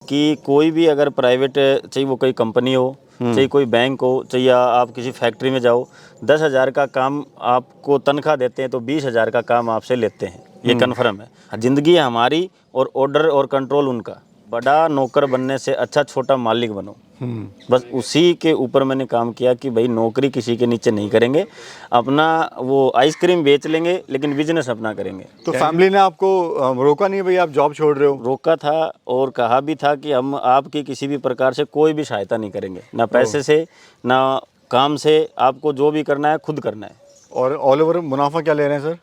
कि कोई भी अगर प्राइवेट, चाहे वो कोई कंपनी हो, चाहे कोई बैंक हो, चाहे या आप किसी फैक्ट्री में जाओ, 10,000 का काम आपको तनख्वाह देते हैं तो 20,000 का काम आपसे लेते हैं, ये कन्फर्म है। जिंदगी हमारी और ऑर्डर और कंट्रोल उनका। बड़ा नौकर बनने से अच्छा छोटा मालिक बनो। बस उसी के ऊपर मैंने काम किया कि भाई नौकरी किसी के नीचे नहीं करेंगे, अपना वो आइसक्रीम बेच लेंगे लेकिन बिजनेस अपना करेंगे। तो फैमिली ने आपको रोका नहीं भाई आप जॉब छोड़ रहे हो? रोका था और कहा भी था कि हम आपकी किसी भी प्रकार से कोई भी सहायता नहीं करेंगे, ना पैसे से ना काम से, आपको जो भी करना है खुद करना है। और ऑल ओवर मुनाफा क्या ले रहे हैं सर?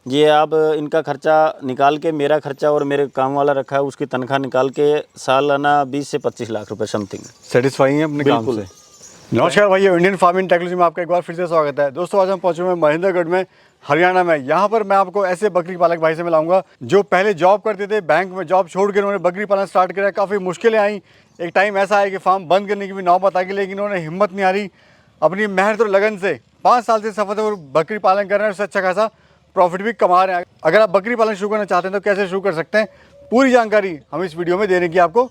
ये आप इनका खर्चा निकाल के, मेरा खर्चा और मेरे काम वाला रखा है उसकी तनख्वाह निकाल के सालाना 20 से 25 लाख रुपए समथिंग। सेटिस्फाई हैं अपने काम से? नमस्कार भाई, इंडियन फार्मिंग टेक्नोलॉजी में आपका एक बार फिर से स्वागत है। दोस्तों आज हम पहुंचे हुए हैं महेंद्रगढ़ में, हरियाणा में। यहाँ पर मैं आपको ऐसे बकरी पालक भाई से मिलाऊंगा जो पहले जॉब करते थे, बैंक में जॉब छोड़ के उन्होंने बकरी पालन स्टार्ट किया। काफ़ी मुश्किलें आई, एक टाइम ऐसा आया कि फार्म बंद करने की भी नौबत आ गई, लेकिन उन्होंने हिम्मत नहीं हारी। अपनी मेहनत और लगन से 5 साल से सफलतापूर्वक और बकरी पालन कर रहे हैं, उससे अच्छा खासा प्रॉफिट भी कमा रहे हैं। अगर आप बकरी पालन शुरू करना चाहते हैं तो कैसे शुरू कर सकते हैं, पूरी जानकारी हम इस वीडियो में देने की आपको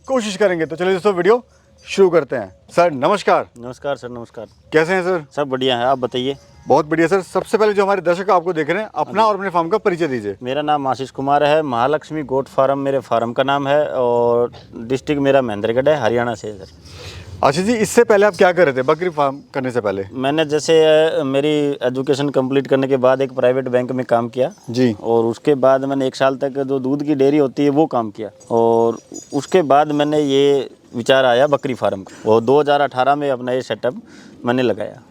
कोशिश करेंगे। तो चलिए दोस्तों वीडियो शुरू करते हैं। सर नमस्कार। नमस्कार सर, नमस्कार। कैसे हैं सर? सब बढ़िया है, आप बताइए। बहुत बढ़िया सर। सबसे पहले जो हमारे दर्शक आपको देख रहे हैं, अपना और अपने फार्म का परिचय दीजिए। मेरा नाम आशीष कुमार है, महालक्ष्मी गोट फार्म मेरे फार्म का नाम है और डिस्ट्रिक्ट मेरा महेंद्रगढ़ है, हरियाणा से है सर। अच्छा जी, इससे पहले आप क्या कर रहे थे बकरी फार्म करने से पहले? मैंने जैसे मेरी एजुकेशन कंप्लीट करने के बाद एक प्राइवेट बैंक में काम किया जी। और उसके बाद मैंने 1 साल तक जो दूध की डेयरी होती है वो काम किया और उसके बाद मैंने ये विचार आया बकरी फार्म का और 2018 में अपना ये सेटअप मैंने लगाया।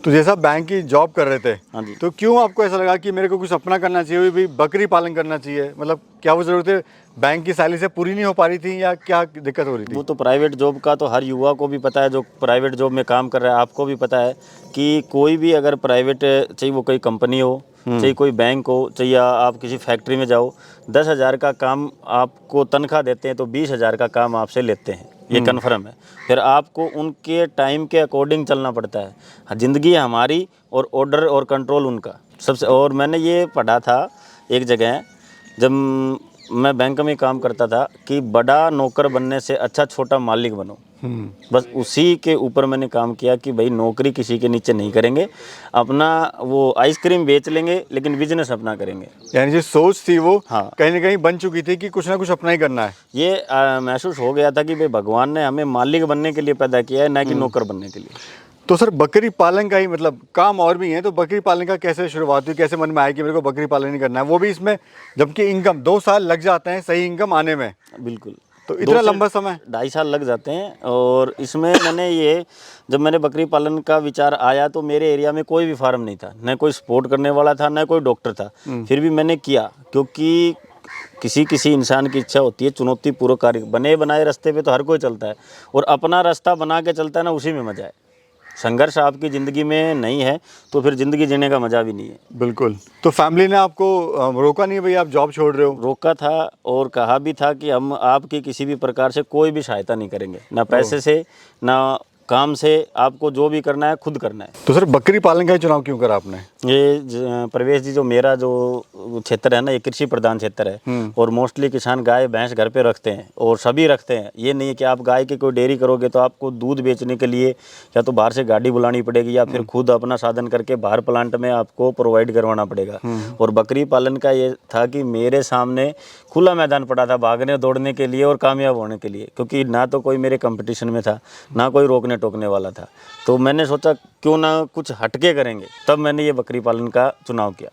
तो जैसा बैंक की जॉब कर रहे थे, हाँ जी। तो क्यों आपको ऐसा लगा कि मेरे को कुछ अपना करना चाहिए, भी बकरी पालन करना चाहिए? मतलब क्या वो ज़रूरतें बैंक की सैलरी से पूरी नहीं हो पा रही थी या क्या दिक्कत हो रही थी? वो तो प्राइवेट जॉब का तो हर युवा को भी पता है, जो प्राइवेट जॉब में काम कर रहा है, आपको भी पता है कि कोई भी अगर प्राइवेट, चाहे वो कोई कंपनी हो, चाहे कोई बैंक हो, चाहे या आप किसी फैक्ट्री में जाओ, 10,000 का काम आपको तनख्वाह देते हैं तो 20,000 का काम आपसे लेते हैं, ये कन्फर्म है। फिर आपको उनके टाइम के अकॉर्डिंग चलना पड़ता है। ज़िंदगी हमारी और ऑर्डर और कंट्रोल उनका सबसे। और मैंने ये पढ़ा था एक जगह जब मैं बैंक में काम करता था कि बड़ा नौकर बनने से अच्छा छोटा मालिक बनो। बस उसी के ऊपर मैंने काम किया कि भाई नौकरी किसी के नीचे नहीं करेंगे, अपना वो आइसक्रीम बेच लेंगे लेकिन बिजनेस अपना करेंगे। यानी जो सोच थी वो हाँ। कहीं ना कहीं बन चुकी थी कि कुछ ना कुछ अपना ही करना है। ये महसूस हो गया था कि भाई भगवान ने हमें मालिक बनने के लिए पैदा किया है, ना कि नौकर बनने के लिए। तो सर बकरी पालन का ही मतलब काम और भी है, तो बकरी पालन का कैसे शुरुआत हुई, कैसे मन में आया कि मेरे को बकरी पालन ही करना है, वो भी इसमें जबकि इनकम 2 साल लग जाते हैं सही इनकम आने में? बिल्कुल। तो इतना लंबा समय? 2.5 साल लग जाते हैं। और इसमें मैंने ये, जब मैंने बकरी पालन का विचार आया तो मेरे एरिया में कोई भी फार्म नहीं था, न कोई सपोर्ट करने वाला था, न कोई डॉक्टर था। फिर भी मैंने किया क्योंकि किसी इंसान की इच्छा होती है चुनौतीपूर्वक कार्य। बने बनाए रास्ते पे तो हर कोई चलता है और अपना रास्ता बना के चलता है ना, उसी में मजा है। संघर्ष आपकी ज़िंदगी में नहीं है तो फिर ज़िंदगी जीने का मज़ा भी नहीं है। बिल्कुल। तो फैमिली ने आपको रोका नहीं भाई आप जॉब छोड़ रहे हो? रोका था और कहा भी था कि हम आपकी किसी भी प्रकार से कोई भी सहायता नहीं करेंगे, ना पैसे से ना काम से, आपको जो भी करना है खुद करना है। तो सर बकरी पालन का ही चुनाव क्यों करा आपने? ये प्रवेश जी, जो मेरा जो क्षेत्र है ना, ये कृषि प्रधान क्षेत्र है और मोस्टली किसान गाय भैंस घर पे रखते हैं और सभी रखते हैं। ये नहीं है कि आप गाय की कोई डेयरी करोगे तो आपको दूध बेचने के लिए या तो बाहर से गाड़ी बुलानी पड़ेगी या फिर खुद अपना साधन करके बाहर प्लांट में आपको प्रोवाइड करवाना पड़ेगा। और बकरी पालन का ये था कि मेरे सामने खुला मैदान पड़ा था भागने दौड़ने के लिए और कामयाब होने के लिए, क्योंकि ना तो कोई मेरे कंपटीशन में था, ना कोई रोकने टोकने वाला था। तो मैंने सोचा क्यों ना कुछ हटके करेंगे, तब मैंने ये बकरी पालन का चुनाव किया।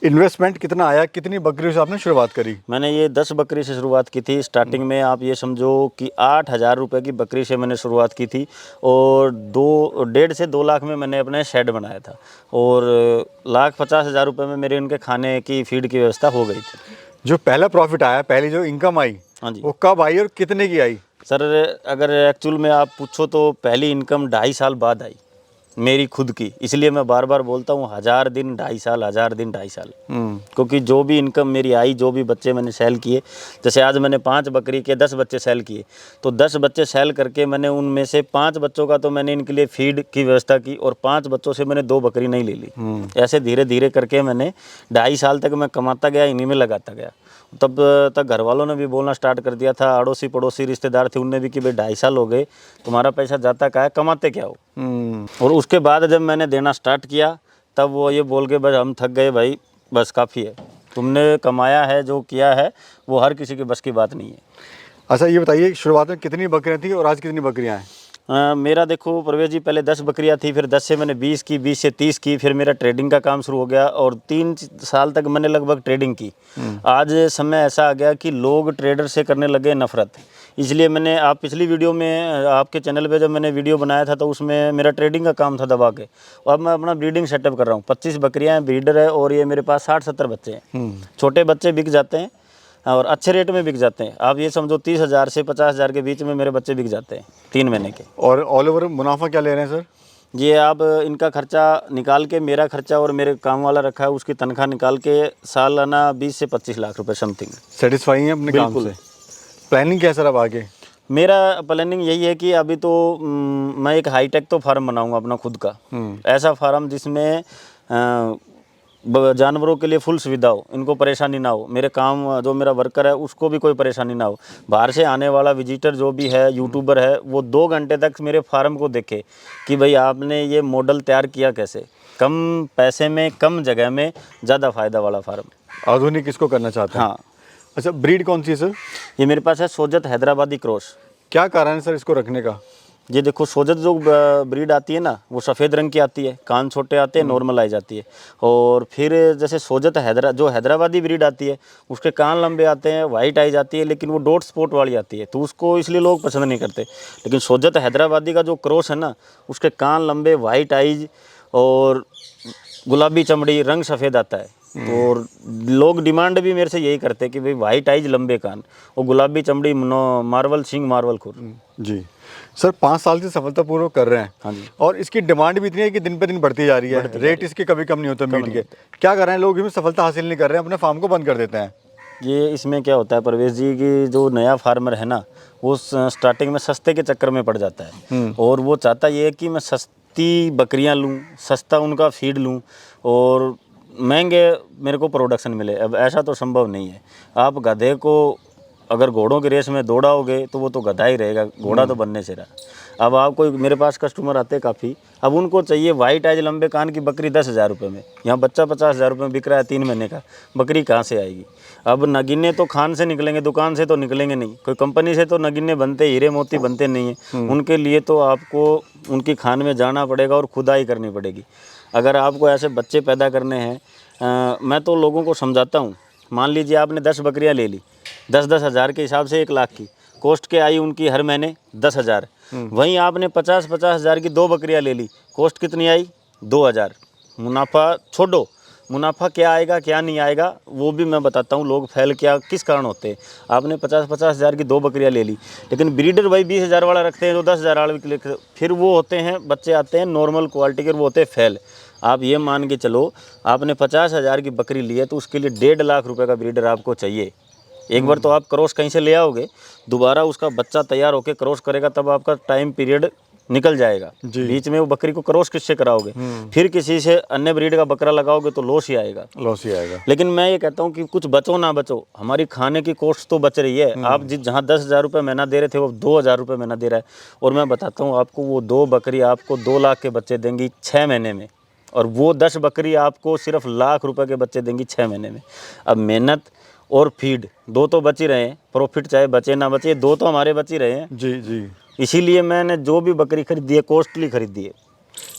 इन्वेस्टमेंट कितना आया, कितनी बकरियों से आपने शुरुआत करी? मैंने ये 10 बकरी से शुरुआत की थी स्टार्टिंग में। आप ये समझो कि 8,000 रुपये की बकरी से मैंने शुरुआत की थी और 1.5 से 2 लाख में मैंने अपना शेड बनाया था और 1,50,000 रुपये में मेरे उनके खाने की फीड की व्यवस्था हो गई थी। जो पहला प्रॉफिट आया, पहली जो इनकम आई, हाँ जी। वो कब आई और कितने की आई? सर अगर एक्चुअल में आप पूछो तो पहली इनकम 2.5 साल बाद आई मेरी खुद की। इसलिए मैं बार बार बोलता हूँ 1000 दिन 2.5 साल, 1000 दिन 2.5 साल। क्योंकि जो भी इनकम मेरी आई, जो भी बच्चे मैंने सेल किए, जैसे आज मैंने 5 बकरी के 10 बच्चे सेल किए, तो 10 बच्चे सेल करके मैंने उनमें से 5 बच्चों का तो मैंने इनके लिए फीड की व्यवस्था की और 5 बच्चों से मैंने 2 बकरी नहीं ले ली। ऐसे धीरे धीरे करके मैंने 2.5 साल तक मैं कमाता गया, इन्हीं में लगाता गया तब तक घर वालों ने भी बोलना स्टार्ट कर दिया था, अड़ोसी पड़ोसी रिश्तेदार थे उनने भी कि भाई 2.5 साल हो गए, तुम्हारा पैसा जाता क्या है, कमाते क्या हो। और उसके बाद जब मैंने देना स्टार्ट किया तब वो ये बोल के बस हम थक गए भाई, बस काफ़ी है, तुमने कमाया है जो किया है वो हर किसी के बस की बात नहीं है। अच्छा ये बताइए, शुरुआत में कितनी बकरियां थी और आज कितनी बकरियां हैं? मेरा देखो प्रवेश जी, पहले 10 बकरियां थी, फिर 10 से मैंने 20 की, 20 से 30 की, फिर मेरा ट्रेडिंग का काम शुरू हो गया और 3 साल तक मैंने लगभग ट्रेडिंग की। आज समय ऐसा आ गया कि लोग ट्रेडर से करने लगे नफरत, इसलिए मैंने आप पिछली वीडियो में आपके चैनल पे जब मैंने वीडियो बनाया था तो उसमें मेरा ट्रेडिंग का काम था दबा के, और अब मैं अपना ब्रीडिंग सेटअप कर रहा हूँ। 25 बकरियाँ हैं, ब्रीडर है, और ये मेरे पास 60-70 बच्चे हैं। छोटे बच्चे बिक जाते हैं और अच्छे रेट में बिक जाते हैं। आप ये समझो 30,000 से 50,000 के बीच में मेरे बच्चे बिक जाते हैं 3 महीने के। और ऑल ओवर मुनाफा क्या ले रहे हैं सर? ये आप इनका खर्चा निकाल के, मेरा खर्चा और मेरे काम वाला रखा है उसकी तनख्वाह निकाल के सालाना 20 से 25 लाख रुपए समथिंग। सेटिस्फाई हैं अपने काम से? प्लानिंग क्या है सर अब आगे? मेरा प्लानिंग यही है कि अभी तो मैं एक हाईटेक तो फार्म बनाऊंगा अपना खुद का, ऐसा फार्म जिसमें जानवरों के लिए फुल सुविधा हो, इनको परेशानी ना हो, मेरे काम जो मेरा वर्कर है उसको भी कोई परेशानी ना हो। बाहर से आने वाला विजिटर जो भी है, यूट्यूबर है, वो 2 घंटे तक मेरे फार्म को देखे कि भाई आपने ये मॉडल तैयार किया कैसे, कम पैसे में कम जगह में ज़्यादा फायदा वाला फार्म। आधुनिक इसको करना चाहते हैं? हाँ। अच्छा, ब्रीड कौन सी है सर? ये मेरे पास है सोजत हैदराबादी क्रॉस। क्या कारण है सर इसको रखने का? ये देखो, सोजत जो ब्रीड आती है ना, वो सफ़ेद रंग की आती है, कान छोटे आते हैं, नॉर्मल आई जाती है। और फिर जैसे सोजत जो हैदराबादी ब्रीड आती है, उसके कान लंबे आते हैं, वाइट आई जाती है, लेकिन वो डॉट स्पॉट वाली आती है, तो उसको इसलिए लोग पसंद नहीं करते। लेकिन सोजत हैदराबादी का जो क्रॉस है ना, उसके कान लंबे, वाइट आईज और गुलाबी चमड़ी, रंग सफ़ेद आता है। और लोग डिमांड भी मेरे से यही करते हैं कि भाई वाइट आइज, लंबे कान और गुलाबी चमड़ी, मार्वल सिंग, मार्वल खुर। जी सर, 5 साल से सफलतापूर्वक कर रहे हैं। हाँ जी। और इसकी डिमांड भी इतनी है कि दिन पे दिन बढ़ती जा रही है, रेट इसके कभी कम नहीं होता मीट के। क्या कर रहे हैं लोग, इसमें सफलता हासिल नहीं कर रहे हैं, अपने फार्म को बंद कर देते हैं? ये इसमें क्या होता है प्रवेश जी कि जो नया फार्मर है ना, वो स्टार्टिंग में सस्ते के चक्कर में पड़ जाता है, और वो चाहता ये है कि मैं सस्ती बकरियां लूँ, सस्ता उनका फीड लूँ और महंगे मेरे को प्रोडक्शन मिले। अब ऐसा तो संभव नहीं है। आप गधे को अगर घोड़ों की रेस में दौड़ाओगे तो वो तो गधा ही रहेगा, घोड़ा तो बनने से रहा। अब आप कोई, मेरे पास कस्टमर आते हैं काफ़ी, अब उनको चाहिए वाइट आइज लंबे कान की बकरी 10,000 रुपये में, यहाँ बच्चा 50,000 रुपये में बिक रहा है 3 महीने का, बकरी कहाँ से आएगी? अब नगीने तो खान से निकलेंगे, दुकान से तो निकलेंगे नहीं, कोई कंपनी से तो नगीने बनते, हीरे मोती बनते नहीं हैं। उनके लिए तो आपको उनकी खान में जाना पड़ेगा और खुदाई करनी पड़ेगी। अगर आपको ऐसे बच्चे पैदा करने हैं, मैं तो लोगों को समझाता हूँ, मान लीजिए आपने 10 बकरियाँ ले ली, 10-10 हज़ार के हिसाब से 1 लाख की कॉस्ट के आई उनकी हर महीने 10,000। वहीं आपने 50-50 हज़ार की 2 बकरियाँ ले ली, कॉस्ट कितनी आई? 2,000। मुनाफा छोड़ो, मुनाफा क्या आएगा क्या नहीं आएगा वो भी मैं बताता हूँ। लोग फेल क्या किस कारण होते हैं। आपने 50-50 हज़ार की 2 बकरियाँ ले ली, लेकिन ब्रीडर भाई 20,000 वाला रखते हैं, जो 10,000 वाले के लिए, फिर वो होते हैं, बच्चे आते हैं नॉर्मल क्वालिटी के, वो होते हैं फेल। आप ये मान के चलो, आपने 50,000 की बकरी ली है तो उसके लिए 1.5 लाख रुपए का ब्रीडर आपको चाहिए। एक बार तो आप क्रॉस कहीं से ले आओगे, दोबारा उसका बच्चा तैयार होकर क्रॉस करेगा, तब आपका टाइम पीरियड निकल जाएगा। बीच में वो बकरी को क्रॉस किससे कराओगे? फिर किसी से अन्य ब्रीड का बकरा लगाओगे तो लॉस ही आएगा, लॉस ही आएगा। लेकिन मैं ये कहता हूँ कि कुछ बचो ना बचो, हमारी खाने की कॉस्ट तो बच रही है। आप जहाँ 10,000 रुपये महीना दे रहे थे वो 2,000 रुपये महीना दे रहा है, और मैं बताता हूँ आपको, वो 2 बकरी आपको 2 लाख के बच्चे देंगी 6 महीने में, और वो 10 बकरी आपको सिर्फ लाख रुपए के बच्चे देंगी 6 महीने में। अब मेहनत और फीड 2 तो बच ही रहे हैं, प्रॉफिट चाहे बचे ना बचे 2 तो हमारे बच ही रहे हैं। जी जी, इसीलिए मैंने जो भी बकरी खरीदी है कॉस्टली खरीदी है,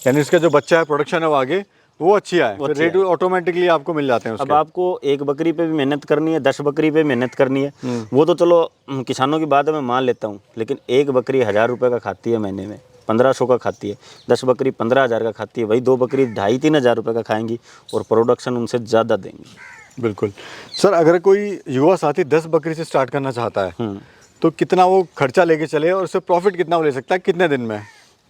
यानी इसका जो बच्चा है, प्रोडक्शन है वो आगे वो अच्छी आए, फिर रेट ऑटोमेटिकली आपको मिल जाते हैं उसके। अब आपको एक बकरी पे भी मेहनत करनी है, 10 बकरी पे मेहनत करनी है, वो तो चलो किसानों की बात है, मैं मान लेता हूँ, लेकिन एक बकरी 1,000 रुपये का खाती है महीने में, 1,500 का खाती है, 10 बकरी 15,000 का खाती है, वही 2 बकरी 2,500-3 हज़ार रुपये का खाएंगी और प्रोडक्शन उनसे ज़्यादा देंगी। बिल्कुल सर, अगर कोई युवा साथी 10 बकरी से स्टार्ट करना चाहता है तो कितना वो खर्चा लेके चले और उससे प्रॉफिट कितना वो ले सकता है, कितने दिन में?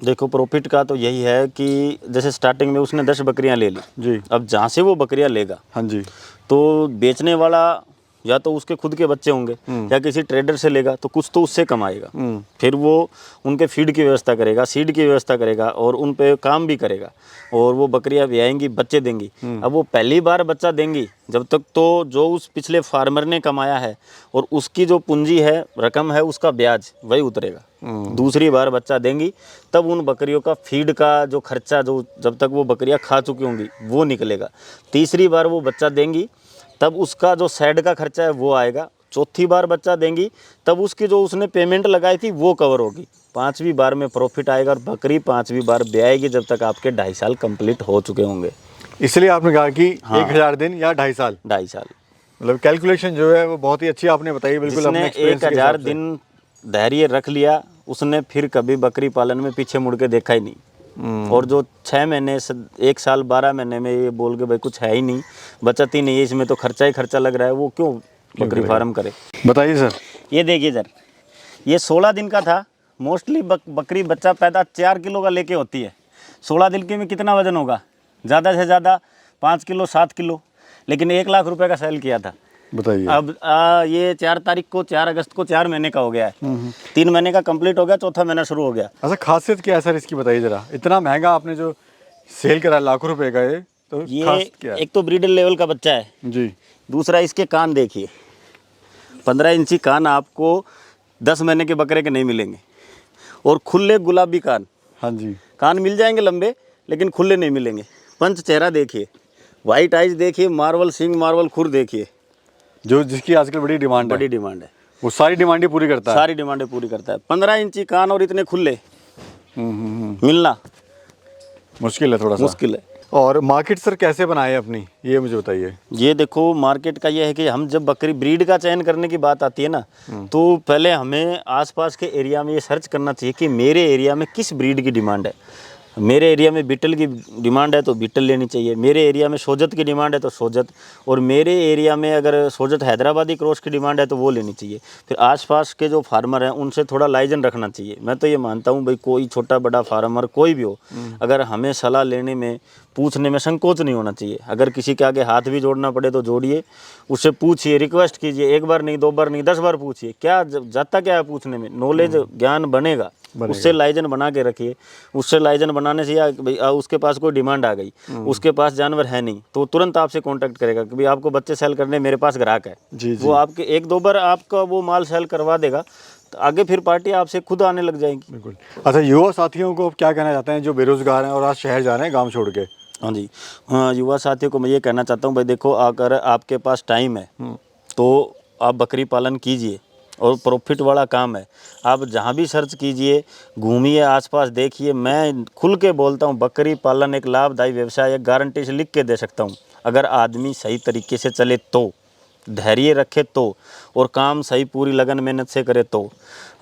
देखो, प्रॉफिट का तो यही है कि जैसे स्टार्टिंग में उसने 10 बकरियां ले ली जी, अब जहाँ से वो बकरियां लेगा, हाँ जी, तो बेचने वाला या तो उसके खुद के बच्चे होंगे या किसी ट्रेडर से लेगा तो कुछ तो उससे कमाएगा। फिर वो उनके फीड की व्यवस्था करेगा, सीड की व्यवस्था करेगा और उन पे काम भी करेगा और वो बकरियां ब्याएंगी, बच्चे देंगी। अब वो पहली बार बच्चा देंगी जब तक तो जो उस पिछले फार्मर ने कमाया है और उसकी जो पूंजी है, रकम है, उसका ब्याज वही उतरेगा। दूसरी बार बच्चा देंगी तब उन बकरियों का फीड का जो खर्चा, जो जब तक वो बकरियां खा चुकी होंगी, वो निकलेगा। तीसरी बार वो बच्चा देंगी तब उसका जो शेड का खर्चा है वो आएगा। चौथी बार बच्चा देंगी तब उसकी जो उसने पेमेंट लगाई थी वो कवर होगी। पांचवी बार में प्रॉफिट आएगा और बकरी पांचवी बार ब्याएगी जब तक आपके 2.5 साल कंप्लीट हो चुके होंगे। इसलिए आपने कहा कि 1000 दिन या 2.5 साल। 2.5 साल मतलब कैलकुलेशन जो है वो बहुत ही अच्छी आपने बताई, बिल्कुल अपने जिसने एक्सपीरियंस के 1000 हिसाब से। दिन धैर्य रख लिया उसने फिर कभी बकरी पालन में पीछे मुड़ के देखा ही नहीं। और जो 6 महीने 1 साल 12 महीने में ये बोल के भाई कुछ है ही नहीं, बचत ही नहीं है, इसमें तो खर्चा ही खर्चा लग रहा है, वो क्यों बकरी फार्म करे। बताइए सर। ये देखिए सर, ये 16 दिन का था। मोस्टली बकरी बच्चा पैदा 4 किलो का लेके होती है। 16 दिन के में कितना वजन होगा? ज़्यादा से ज़्यादा 5 किलो 7 किलो, लेकिन 1 लाख रुपए का सेल किया था। बताइए। अब ये 4 तारीख को 4 अगस्त को 4 महीने का हो गया है। 3 महीने का कंप्लीट हो गया, चौथा महीना शुरू हो गया। अच्छा, खासियत क्या है सर इसकी, बताइए जरा। इतना महंगा आपने जो सेल करा लाखों रुपए का, ये तो ये खास क्या है? एक तो ब्रीडर लेवल का बच्चा है जी। दूसरा इसके कान देखिए, 15 इंची कान आपको 10 महीने के बकरे के नहीं मिलेंगे और खुले गुलाबी कान। हाँ जी। कान मिल जाएंगे लंबे लेकिन खुले नहीं मिलेंगे। पंच चेहरा देखिए, वाइट आइज देखिए, मार्वल सिंग, मार्वल खुर देखिए, जो जिसकी आजकल बड़ी डिमांड है, बड़ी डिमांड है। वो सारी डिमांड ही पूरी करता है। सारी डिमांडें पूरी करता है। 15 इंची कान और इतने खुले मिलना मुश्किल है, थोड़ा सा मुश्किल है। और मार्केट सर कैसे बनाए अपनी, ये मुझे बताइए। ये देखो, मार्केट का ये है कि हम जब बकरी ब्रीड का चयन करने की बात आती है ना, तो पहले हमें आसपास के एरिया में ये सर्च करना चाहिए कि मेरे एरिया में किस ब्रीड की डिमांड है। मेरे एरिया में बीटल की डिमांड है तो बीटल लेनी चाहिए, मेरे एरिया में सोजत की डिमांड है तो सोजत, और मेरे एरिया में अगर सोजत हैदराबादी क्रॉस की डिमांड है तो वो लेनी चाहिए। फिर आसपास के जो फार्मर हैं उनसे थोड़ा लाइजन रखना चाहिए। मैं तो ये मानता हूँ भाई, कोई छोटा बड़ा फार्मर कोई भी हो, अगर हमें सलाह लेने में, पूछने में संकोच नहीं होना चाहिए। अगर किसी के आगे हाथ भी जोड़ना पड़े तो जोड़िए, उससे पूछिए, रिक्वेस्ट कीजिए, 1 बार नहीं 2 बार नहीं 10 बार पूछिए। क्या जाता क्या है पूछने में, नॉलेज ज्ञान बनेगा। उससे लाइजन बना के रखिए। उससे लाइजन बनाने से, या भाई उसके पास कोई डिमांड आ गई, उसके पास जानवर है नहीं, तो तुरंत आपसे कांटेक्ट करेगा कि भाई आपको बच्चे सेल करने, मेरे पास ग्राहक है। जी जी। वो आपके 1-2 बार आपका वो माल सेल करवा देगा तो आगे फिर पार्टी आपसे खुद आने लग जाएगी। बिल्कुल। अच्छा, युवा साथियों को आप क्या कहना चाहते हैं जो बेरोजगार हैं और आज शहर जा रहे हैं गाँव छोड़ के? हाँ जी, हाँ, युवा साथियों को मैं ये कहना चाहता हूँ भाई देखो, अगर आपके पास टाइम है तो आप बकरी पालन कीजिए और प्रॉफिट वाला काम है। आप जहाँ भी सर्च कीजिए, घूमिए, आसपास देखिए। मैं खुल के बोलता हूँ, बकरी पालन एक लाभदायी व्यवसाय है, गारंटी से लिख के दे सकता हूँ। अगर आदमी सही तरीके से चले तो, धैर्य रखे तो, और काम सही पूरी लगन मेहनत से करे तो।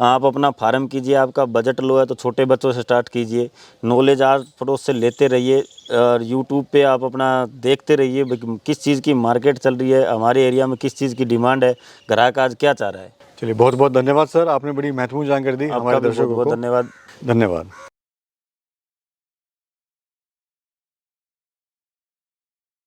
आप अपना फार्म कीजिए। आपका बजट लो है तो छोटे बच्चों से स्टार्ट कीजिए। नॉलेज आस पड़ोस से लेते रहिए और यूट्यूब पे आप अपना देखते रहिए किस चीज़ की मार्केट चल रही है, हमारे एरिया में किस चीज़ की डिमांड है, ग्राहक आज क्या चाह रहा है। चलिए, बहुत बहुत धन्यवाद सर, आपने बड़ी महत्वपूर्ण जानकारी दी हमारे आपका भी दर्शकों बहुत बहुत को। धन्यवाद। धन्यवाद।